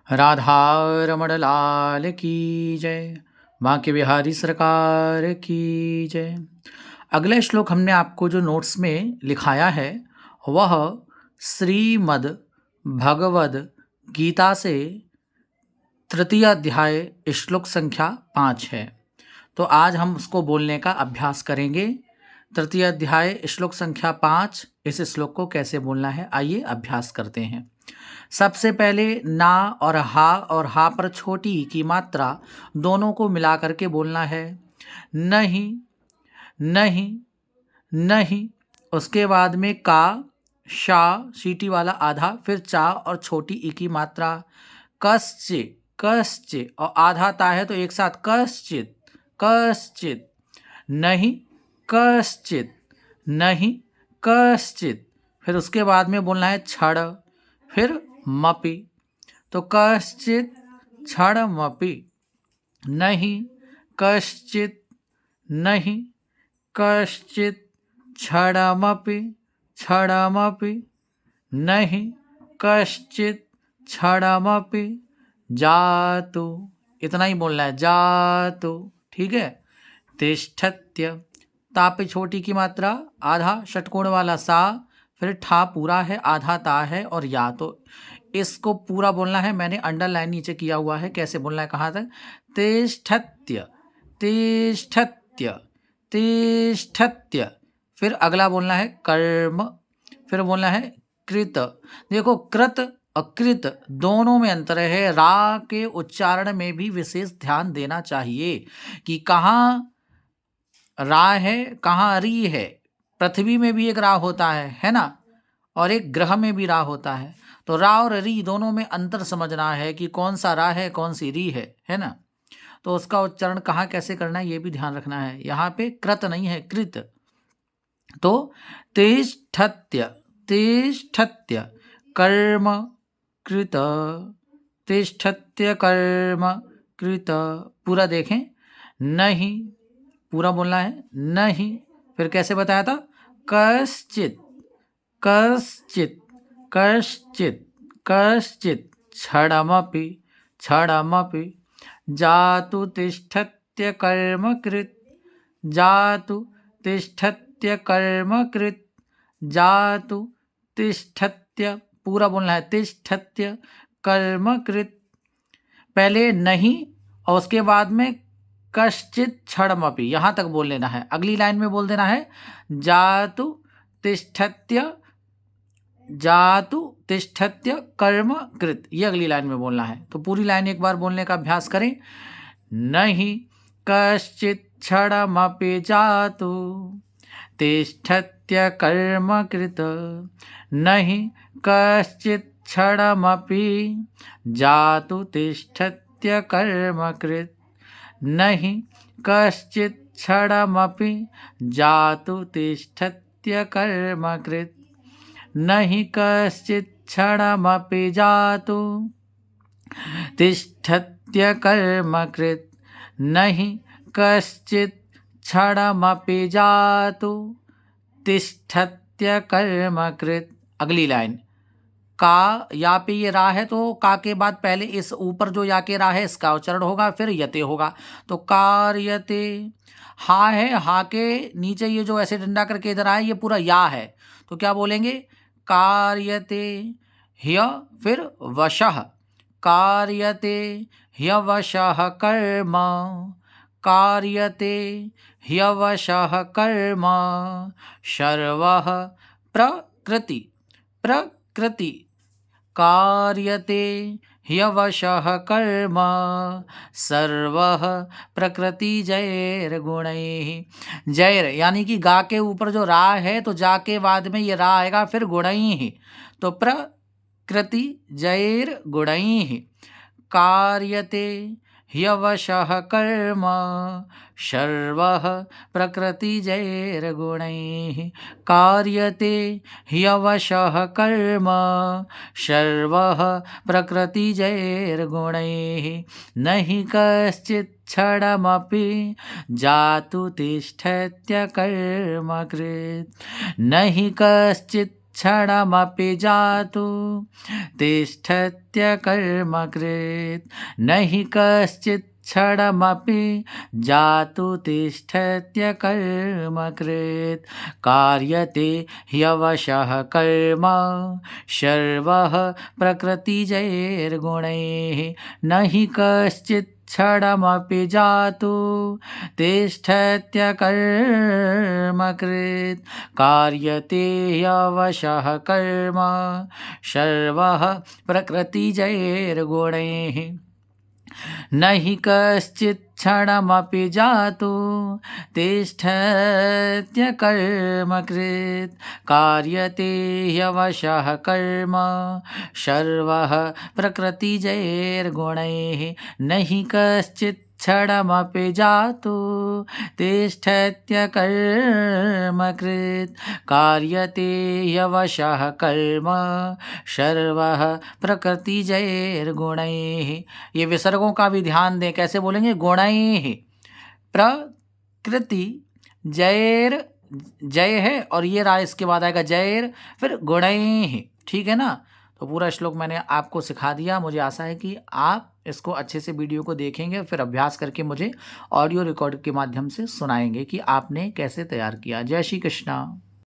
राधा रमण लाल की जय, बांके बिहारी सरकार की जय। अगला श्लोक हमने आपको जो नोट्स में लिखाया है वह श्रीमद् भगवद गीता से तृतीय अध्याय श्लोक संख्या 5 है। तो आज हम उसको बोलने का अभ्यास करेंगे। तृतीय अध्याय श्लोक संख्या 5, इस श्लोक को कैसे बोलना है आइए अभ्यास करते हैं। सबसे पहले ना और हा पर छोटी की मात्रा दोनों को मिला करके बोलना है। नहीं नहीं नहीं। उसके बाद में का, शा, सीटी वाला आधा, फिर चा और छोटी ई की मात्रा। कश्चित कश्चित और आधा ता है तो एक साथ कश्चित कश्चित। नहीं कश्चित नहीं कश्चित। फिर उसके बाद में बोलना है क्षण, फिर मपि। तो कश्चित क्षणमपि। नहीं कश्चित नहीं कश्चित क्षणमपि क्षणमपि। नहीं कश्चित क्षणमपि। जातु, इतना ही बोलना है, जातु, ठीक है। तिष्ठत्य, ता पे छोटी की मात्रा, आधा षटकोण वाला सा, फिर ठा पूरा है, आधा ता है और या। तो इसको पूरा बोलना है, मैंने अंडरलाइन नीचे किया हुआ है। कैसे बोलना है, कहाँ तक? तिष्ठत्य तिष्ठत्य तिष्ठत्य। फिर अगला बोलना है कर्म, फिर बोलना है कृत। देखो कृत और कृत दोनों में अंतर है। रा के उच्चारण में भी विशेष ध्यान देना चाहिए कि कहाँ रा है कहाँ री है। पृथ्वी में भी एक रा होता है ना, और एक ग्रह में भी रा होता है। तो रा और री दोनों में अंतर समझना है कि कौन सा रा है कौन सी री है ना। तो उसका उच्चारण कहाँ कैसे करना है ये भी ध्यान रखना है। यहाँ पे कृत नहीं है, कृत। तो तिष्ठत्य तिष्ठत्य कर्म कृत, तिष्ठत्य कर्म कृत। पूरा देखें। नहीं, पूरा बोलना है, नहीं। फिर कैसे बताया था? कश्चित कश्चित कश्चित कश्चित क्षणमपि क्षणमपि। जातु तिष्ठत्य कर्मकृत् जातु तिष्ठत्य कर्मकृत् जातु तिष्ठत्य। पूरा बोलना है, तिष्ठत्य कर्मकृत्। पहले नहीं और उसके बाद में कश्चित क्षणमपि, यहाँ तक बोल लेना है। अगली लाइन में बोल देना है जातु तिष्ठत्य जातु तिष्ठत्य कर्म कृत, ये अगली लाइन में बोलना है। तो पूरी लाइन एक बार बोलने का अभ्यास करें। नहीं कश्चित क्षणमपि जातु तिष्ठत्य कर्म कृत। नहीं कश्चित क्षणमपि जातु तिष्ठत्य कर्म कृत। नहीं कश्चित क्षणमपि जातु तिष्ठत्य कर्म कृत। नहीं कश्चित क्षणमपि जातु तिष्ठत्य कर्मकृत्। नहीं कश्चित क्षणमपि जातु तिष्ठत्य कर्मकृत्। अगली लाइन, का या पे ये रा है तो का के बाद पहले इस ऊपर जो या के रा है इसका उच्चारण होगा, फिर यते होगा। तो कार्यते। हा है, हा के नीचे ये जो ऐसे डंडा करके इधर आए ये पूरा या है। तो क्या बोलेंगे? कार्यते ह्य, फिर वशः। कार्यते ह्यवशः कर्म कार्यते ह्यवशः कर्म। सर्वः प्रकृति प्रकृति कार्यते ह्यवशः कर्म सर्वः प्रकृति जैर्गुणैः। जैर यानी कि गा के ऊपर जो रा है तो जा के बाद में ये रा आएगा, फिर गुणैः। तो प्रकृति जैर्गुणैः कार्यते ह्यवशः कर्म सर्वः प्रकृतिजैर्गुणैः कार्यते ह्यवशः कर्म सर्वः प्रकृतिजैर्गुणैः न हि कश्चित् क्षणमपि जातु तिष्ठत्यकर्मकृत् न हि कश्चित् क्षणमपि जातु तिष्ठत्यकर्मकृत् न हि कश्चित् क्षणमपि जातु तिष्ठत्यकर्मकृत् कार्यते ह्यवशः कर्म सर्वः प्रकृतिजैर्गुणैः न हि कश्चित् क्षणमपि जातु तिष्ठत्यकर्मकृत् कार्यते ह्यवशः कर्म सर्वः प्रकृतिजैर्गुणैः न हि कश्चित् क्षणमपि जातु तिष्ठत्यकर्मकृत् कार्यते ह्यवशः कर्म सर्वः प्रकृतिजैर्गुणैः न हि कश्चित् क्षणमपि जातु तिष्ठत्यकर्मकृत् कार्यते ह्यवशः कर्म सर्वः प्रकृतिजैर्गुणैः। ये विसर्गों का भी ध्यान दें, कैसे बोलेंगे? गुणैः, प्रकृति जैर, जय है और ये रा इसके बाद आएगा जैर, फिर गुणैः। ठीक है ना? तो पूरा श्लोक मैंने आपको सिखा दिया। मुझे आशा है कि आप इसको अच्छे से वीडियो को देखेंगे, फिर अभ्यास करके मुझे ऑडियो रिकॉर्ड के माध्यम से सुनाएंगे कि आपने कैसे तैयार किया। जय श्री कृष्णा।